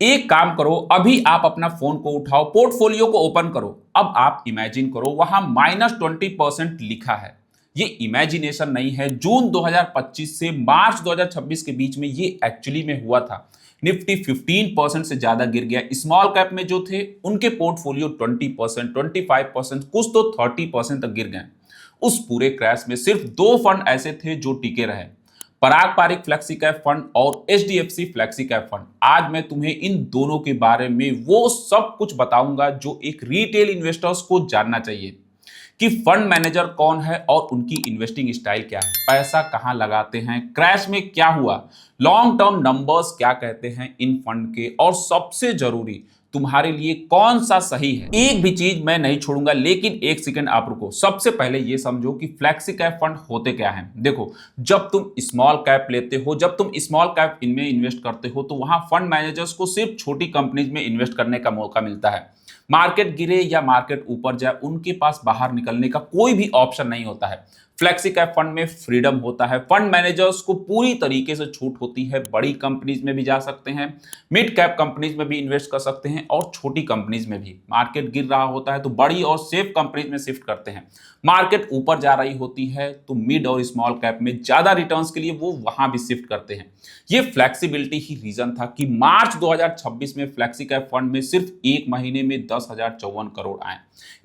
एक काम करो, अभी आप अपना फोन को उठाओ, पोर्टफोलियो को ओपन करो। अब आप इमेजिन करो, वहां -20% लिखा है। ये इमेजिनेशन नहीं है। जून 2025 से मार्च 2026 के बीच में ये एक्चुअली में हुआ था। निफ्टी 15% से ज्यादा गिर गया। स्मॉल कैप में जो थे उनके पोर्टफोलियो 20%, 25%, कुछ तो 30% तक गिर गए। उस पूरे क्रैश में सिर्फ दो फंड ऐसे थे जो टिके रहे, पराग पारिक फ्लेक्सी कैप फंड और एचडीएफसी फ्लेक्सी कैप फंड। आज मैं तुम्हें इन दोनों के बारे में वो सब कुछ बताऊंगा जो एक रिटेल इन्वेस्टर्स को जानना चाहिए, कि फंड मैनेजर कौन है और उनकी इन्वेस्टिंग स्टाइल क्या है, पैसा कहां लगाते हैं, क्रैश में क्या हुआ, लॉन्ग टर्म नंबर्स क्या कहते हैं इन फंड के, और सबसे जरूरी तुम्हारे लिए कौन सा सही है। एक भी चीज मैं नहीं छोड़ूंगा, लेकिन एक सेकंड आप रुको। सबसे पहले ये समझो कि फ्लैक्सी कैप फंड होते क्या हैं। देखो, जब तुम स्मॉल कैप लेते हो, जब तुम स्मॉल कैप इनमें इन्वेस्ट करते हो, तो वहां फंड मैनेजर्स को सिर्फ छोटी कंपनीज में इन्वेस्ट करने का मौका मिलता है। मार्केट गिरे या मार्केट ऊपर जाए, उनके पास बाहर निकलने का कोई भी ऑप्शन नहीं होता है। फ्लेक्सी कैप फंड में फ्रीडम होता है। फंड मैनेजर्स को पूरी तरीके से छूट होती है। बड़ी कंपनीज में भी जा सकते हैं, मिड कैप कंपनीज में भी इन्वेस्ट कर सकते हैं, और छोटी कंपनीज में भी। मार्केट गिर रहा होता है तो बड़ी और सेफ कंपनीज में शिफ्ट करते हैं। मार्केट ऊपर जा रही होती है तो मिड और स्मॉल कैप में ज्यादा रिटर्न्स के लिए वो वहां भी शिफ्ट करते हैं। ये फ्लेक्सिबिलिटी ही रीजन था कि मार्च 2026 में फ्लेक्सी कैप फंड में सिर्फ एक महीने में 10,054 करोड़ आए।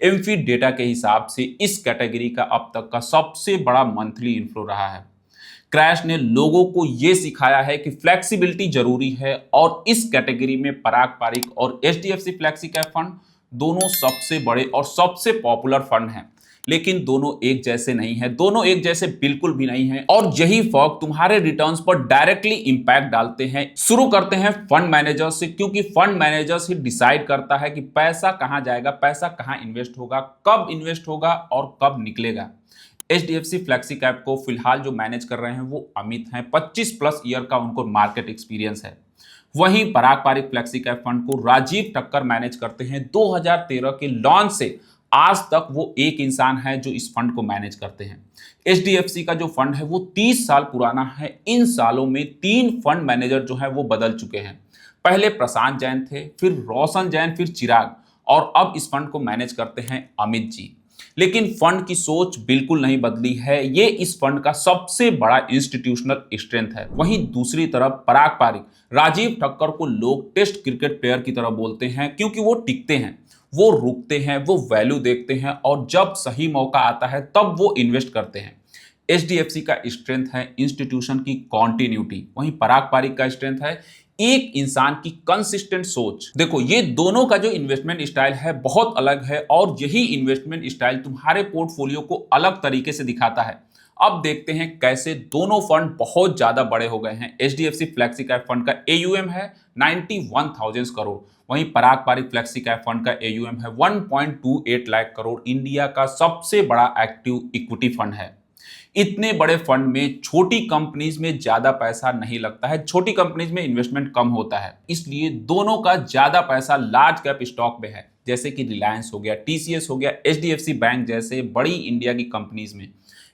एमफिट डेटा के हिसाब से इस कैटेगरी का अब तक का सबसे बड़ा मंथली इनफ्लो रहा है। क्रैश ने लोगों को यह सिखाया है कि फ्लेक्सिबिलिटी जरूरी है, और इस कैटेगरी में पराग पारिक और एचडीएफसी फ्लेक्सी कैप फंड दोनों सबसे बड़े और सबसे पॉपुलर फंड हैं। लेकिन दोनों एक जैसे नहीं है, दोनों एक जैसे बिल्कुल भी नहीं है, और यही फर्क तुम्हारे रिटर्न्स पर डायरेक्टली इंपैक्ट डालते हैं। शुरू करते हैं फंड मैनेजर से, क्योंकि फंड मैनेजर्स ही डिसाइड करता है कि पैसा कहां जाएगा, पैसा कहां इन्वेस्ट होगा, कब इन्वेस्ट होगा और कब निकलेगा। एचडीएफसी फ्लेक्सी कैप को फिलहाल जो मैनेज कर रहे हैं वो अमित हैं। 25+ ईयर का उनको मार्केट एक्सपीरियंस है। वहीं पराग पारिक फ्लेक्सी कैप फंड को राजीव ठक्कर मैनेज करते हैं। 2013 के लॉन्च से आज तक वो एक इंसान है जो इस फंड को मैनेज करते हैं। एचडीएफसी का जो फंड है वो 30 साल पुराना है। इन सालों में 3 फंड मैनेजर जो है वो बदल चुके हैं। पहले प्रशांत जैन थे, फिर रोशन जैन, फिर चिराग, और अब इस फंड को मैनेज करते हैं अमित जी। लेकिन फंड की सोच बिल्कुल नहीं बदली है। ये इस फंड का सबसे बड़ा इंस्टीट्यूशनल स्ट्रेंथ है। वहीं दूसरी तरफ पराग पारिक, राजीव ठक्कर को लोग टेस्ट क्रिकेट प्लेयर की तरह बोलते हैं, क्योंकि वो टिकते हैं, वो रुकते हैं, वो वैल्यू देखते हैं, और जब सही मौका आता है तब वो इन्वेस्ट करते हैं। एचडीएफसी का स्ट्रेंथ है इंस्टीट्यूशन की कॉन्टिन्यूटी, वहीं पराग पारिक का स्ट्रेंथ है एक इंसान की कंसिस्टेंट सोच। देखो, ये दोनों का जो इन्वेस्टमेंट स्टाइल है बहुत अलग है, और यही इन्वेस्टमेंट स्टाइल तुम्हारे पोर्टफोलियो को अलग तरीके से दिखाता है। अब देखते हैं कैसे दोनों फंड बहुत ज्यादा बड़े हो गए हैं। एचडीएफसी फ्लेक्सी कैप फंड का एयूएम है 91,000 करोड़, वहीं पराग पारिक फ्लेक्सी कैप फंड का एयूएम है 1.28 लाख करोड़। इंडिया का सबसे बड़ा एक्टिव इक्विटी फंड है। इतने बड़े फंड में छोटी कंपनीज में ज्यादा पैसा नहीं लगता है, छोटी कंपनीज में इन्वेस्टमेंट कम होता है, इसलिए दोनों का ज्यादा पैसा लार्ज कैप स्टॉक में है, जैसे कि रिलायंस हो गया, टीसीएस हो गया, एचडीएफसी बैंक जैसे बड़ी इंडिया की कंपनीज में।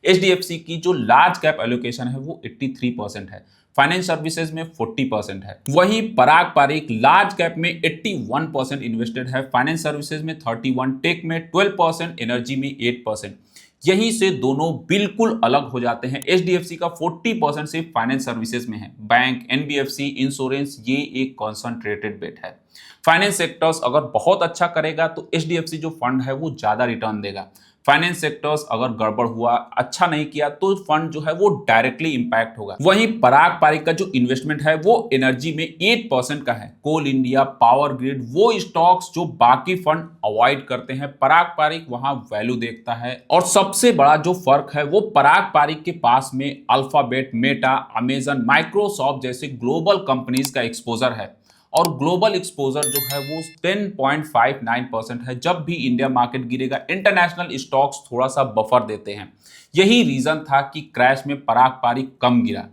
एचडीएफसी की जो लार्ज कैप एलोकेशन है वो 83% है, फाइनेंस सर्विसेज में 40% है। वहीं पराग पारिक लार्ज कैप में 81% इन्वेस्टेड है, फाइनेंस सर्विसेज में 31%, टेक में 12%, एनर्जी में 8%। यहीं से दोनों बिल्कुल अलग हो जाते हैं। एचडीएफसी का 40% सिर्फ फाइनेंस सर्विसेज में है। बैंक, एनबीएफसी, इंश्योरेंस, ये एक कॉन्सेंट्रेटेड बेट है। फाइनेंस सेक्टर्स अगर बहुत अच्छा करेगा तो एचडीएफसी जो फंड है वो ज्यादा रिटर्न देगा। फाइनेंस सेक्टर्स अगर गड़बड़ हुआ, अच्छा नहीं किया, तो फंड जो है वो डायरेक्टली इंपैक्ट होगा। वहीं पराग पारिक का जो इन्वेस्टमेंट है वो एनर्जी में 8% का है। कोल इंडिया, पावर ग्रिड, वो स्टॉक्स जो बाकी फंड अवॉइड करते हैं, पराग पारिक वहां वैल्यू देखता है। और सबसे बड़ा जो फर्क है वो पराग पारिक के पास में अल्फाबेट, मेटा, अमेजन, माइक्रोसॉफ्ट जैसे ग्लोबल कंपनीज का एक्सपोजर है, और ग्लोबल एक्सपोजर जो है वो 10.59% है। जब भी इंडिया मार्केट गिरेगा, इंटरनेशनल स्टॉक्स थोड़ा सा बफर देते हैं। यही रीजन था कि क्रैश में पराग पारिक कम गिरा।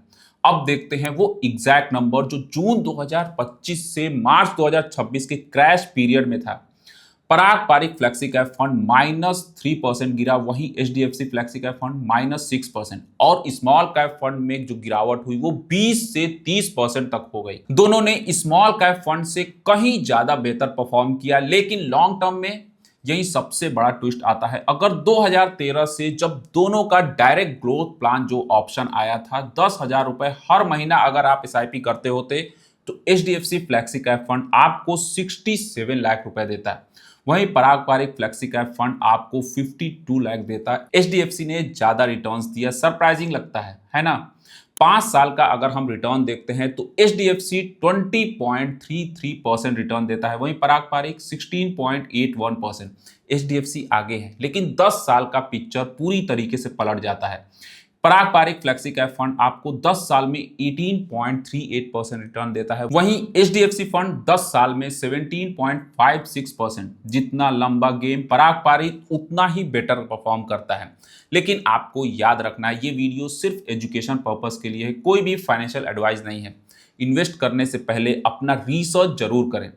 अब देखते हैं वो एग्जैक्ट नंबर जो जून 2025 से मार्च 2026 के क्रैश पीरियड में था। पारंपरिक फ्लेक्सी कैप फंड -3% गिरा, वहीं एचडीएफसी फ्लेक्सी कैप फंड -6%, और स्मॉल कैप फंड में जो गिरावट हुई वो 20 से 30% तक हो गई। दोनों ने स्मॉल कैप फंड से कहीं ज्यादा बेहतर परफॉर्म किया, लेकिन लॉन्ग टर्म में यही सबसे बड़ा ट्विस्ट आता है। अगर 2013 से जब दोनों का डायरेक्ट ग्रोथ प्लान जो ऑप्शन आया था, 10,000 रुपए हर महीना अगर आप एसआईपी करते होते तो एचडीएफसी फ्लेक्सी कैप फंड आपको 67 लाख रुपए देता है, वहीं पारंपरिक फ्लेक्सी कैप फंड आपको 52 लाख देता है। एचडीएफसी ने ज्यादा रिटर्न्स दिया, सरप्राइजिंग लगता है ना। 5 साल का अगर हम रिटर्न देखते हैं तो एचडीएफसी 20.33% रिटर्न देता है, वहीं पारंपरिक 16.81%। एचडीएफसी आगे है, लेकिन 10 साल का पिक्चर पूरी तरीके से पलट जाता है। पारंपरिक फ्लेक्सी कैप फंड आपको 10 साल में 18.38% रिटर्न देता है, वहीं एचडीएफसी फंड 10 साल में 17.56%। जितना लंबा गेम पारंपरिक उतना ही बेटर परफॉर्म करता है। लेकिन आपको याद रखना है, ये वीडियो सिर्फ एजुकेशन पर्पस के लिए है, कोई भी फाइनेंशियल एडवाइस नहीं है। इन्वेस्ट करने से पहले अपना रिसर्च जरूर करें।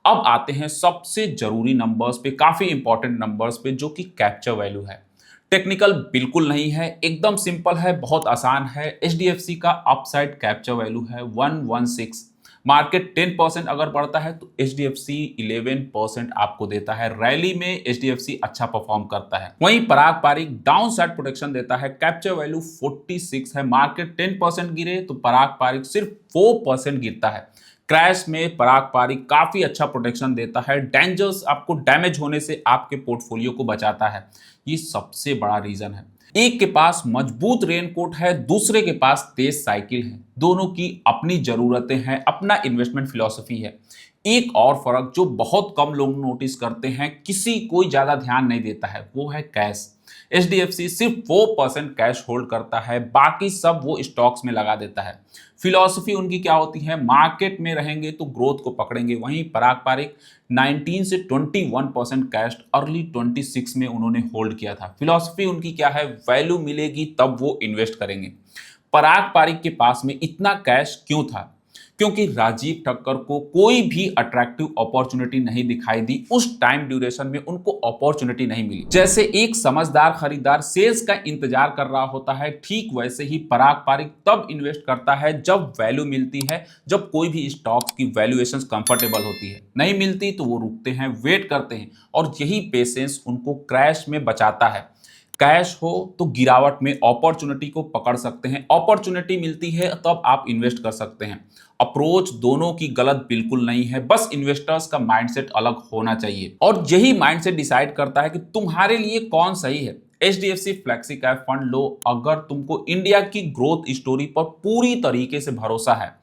अब आते हैं सबसे जरूरी नंबर्स पे, काफी इंपॉर्टेंट नंबर्स पे, जो कि कैप्चर वैल्यू है। टेक्निकल बिल्कुल नहीं है, एकदम सिंपल है, बहुत आसान है। एचडीएफसी का अपसाइड कैप्चर वैल्यू है 116। मार्केट 10% अगर बढ़ता है तो एचडीएफसी 11% आपको देता है। रैली में एचडीएफसी अच्छा परफॉर्म करता है। वहीं पारंपरिक डाउन साइड प्रोटेक्शन देता है, कैप्चर वैल्यू 46 है। मार्केट 10% गिरे तो पारंपरिक सिर्फ 4% गिरता है। क्रैश में पारंपरिक काफी अच्छा प्रोटेक्शन देता है, डेंजर्स आपको डैमेज होने से आपके पोर्टफोलियो को बचाता है। ये सबसे बड़ा रीजन है। एक के पास मजबूत रेनकोट है, दूसरे के पास तेज साइकिल है। दोनों की अपनी जरूरतें हैं, अपना इन्वेस्टमेंट फिलॉसफी है। एक और फर्क जो बहुत कम लोग नोटिस करते हैं, किसी कोई ज्यादा ध्यान नहीं देता है, वो है कैश। एचडीएफसी सिर्फ 4% कैश होल्ड करता है, बाकी सब वो स्टॉक्स में लगा देता है। फिलॉसफी उनकी क्या होती है, मार्केट में रहेंगे तो ग्रोथ को पकड़ेंगे। वहीं पारंपरिक 19 से 21% कैश अर्ली 26 में उन्होंने होल्ड किया था। फिलॉसफी उनकी क्या है, वैल्यू मिलेगी तब वो इन्वेस्ट करेंगे। पारंपरिक के पास में इतना कैश क्यों था, क्योंकि राजीव ठक्कर को कोई भी अट्रैक्टिव अपॉर्चुनिटी नहीं दिखाई दी। उस टाइम ड्यूरेशन में उनको अपॉर्चुनिटी नहीं मिली। जैसे एक समझदार खरीदार सेल्स का इंतजार कर रहा होता है, ठीक वैसे ही पारंपरिक तब इन्वेस्ट करता है जब वैल्यू मिलती है, जब कोई भी स्टॉक्स की वैल्यूएशन कंफर्टेबल होती है। नहीं मिलती तो वो रुकते हैं, वेट करते हैं, और यही पेशेंस उनको क्रैश में बचाता है। कैश हो तो गिरावट में अपॉर्चुनिटी को पकड़ सकते हैं, अपॉर्चुनिटी मिलती है तब आप इन्वेस्ट कर सकते हैं। अप्रोच दोनों की गलत बिल्कुल नहीं है, बस इन्वेस्टर्स का माइंडसेट अलग होना चाहिए, और यही माइंडसेट डिसाइड करता है कि तुम्हारे लिए कौन सही है। एचडीएफसी फ्लेक्सी कैप फंड लो अगर तुमको इंडिया की ग्रोथ स्टोरी पर पूरी तरीके से भरोसा है।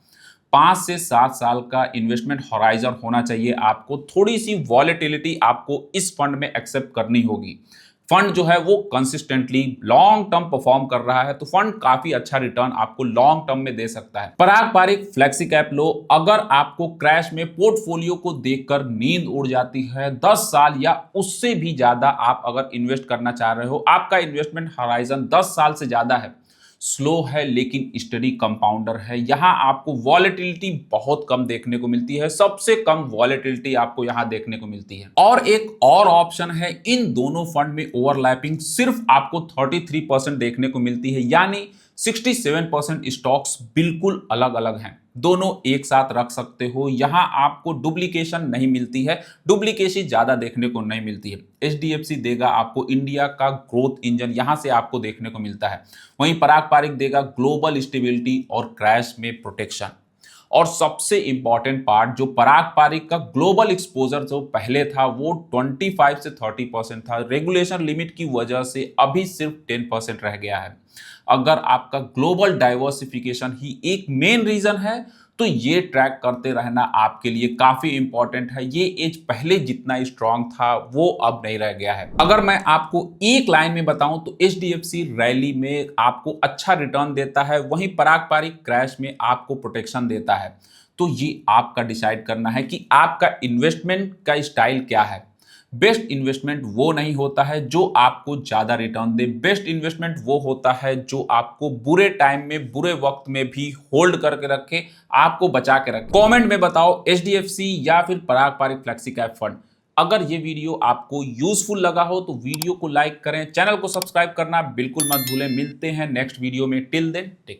5 से 7 साल का इन्वेस्टमेंट हॉराइजन होना चाहिए आपको। थोड़ी सी वॉलेटिलिटी आपको इस फंड में एक्सेप्ट करनी होगी। फंड जो है वो कंसिस्टेंटली लॉन्ग टर्म परफॉर्म कर रहा है, तो फंड काफी अच्छा रिटर्न आपको लॉन्ग टर्म में दे सकता है। पारंपरिक फ्लेक्सी कैप लो अगर आपको क्रैश में पोर्टफोलियो को देखकर नींद उड़ जाती है। 10 साल या उससे भी ज्यादा आप अगर इन्वेस्ट करना चाह रहे हो, आपका इन्वेस्टमेंट हॉराइजन 10 साल से ज्यादा है, स्लो है लेकिन स्टडी कंपाउंडर है। यहां आपको वॉलेटिलिटी बहुत कम देखने को मिलती है, सबसे कम वॉलेटिलिटी आपको यहां देखने को मिलती है। और एक और ऑप्शन है, इन दोनों फंड में ओवरलैपिंग सिर्फ आपको 33% देखने को मिलती है, यानी 67% स्टॉक्स बिल्कुल अलग अलग हैं। दोनों एक साथ रख सकते हो, यहां आपको डुप्लीकेशन नहीं मिलती है, डुप्लीकेसी ज्यादा देखने को नहीं मिलती है। एचडीएफसी देगा आपको इंडिया का ग्रोथ इंजन, यहां से आपको देखने को मिलता है। वहीं पारंपरिक देगा ग्लोबल स्टेबिलिटी और क्रैश में प्रोटेक्शन। और सबसे इंपॉर्टेंट पार्ट, जो पारंपरिक का ग्लोबल एक्सपोजर जो पहले था वो 25 से 30% था, रेगुलेशन लिमिट की वजह से अभी सिर्फ 10% रह गया है। अगर आपका ग्लोबल डाइवर्सिफिकेशन ही एक मेन रीजन है तो ये ट्रैक करते रहना आपके लिए काफी इंपॉर्टेंट है। ये एज पहले जितना स्ट्रांग था वो अब नहीं रह गया है। अगर मैं आपको एक लाइन में बताऊं तो एचडीएफसी रैली में आपको अच्छा रिटर्न देता है, वहीं पारंपरिक क्रैश में आपको प्रोटेक्शन देता है। तो ये आपका डिसाइड करना है कि आपका इन्वेस्टमेंट का स्टाइल क्या है। बेस्ट इन्वेस्टमेंट वो नहीं होता है जो आपको ज्यादा रिटर्न दे, बेस्ट इन्वेस्टमेंट वो होता है जो आपको बुरे टाइम में, बुरे वक्त में भी होल्ड करके रखे, आपको बचा के रखे। कमेंट में बताओ एचडीएफसी या फिर पारंपरिक फ्लेक्सी कैप फंड, अगर ये वीडियो आपको यूजफुल लगा हो तो वीडियो को लाइक करें, चैनल को सब्सक्राइब करना बिल्कुल मत भूलें। मिलते हैं नेक्स्ट वीडियो में, टिल देन टेक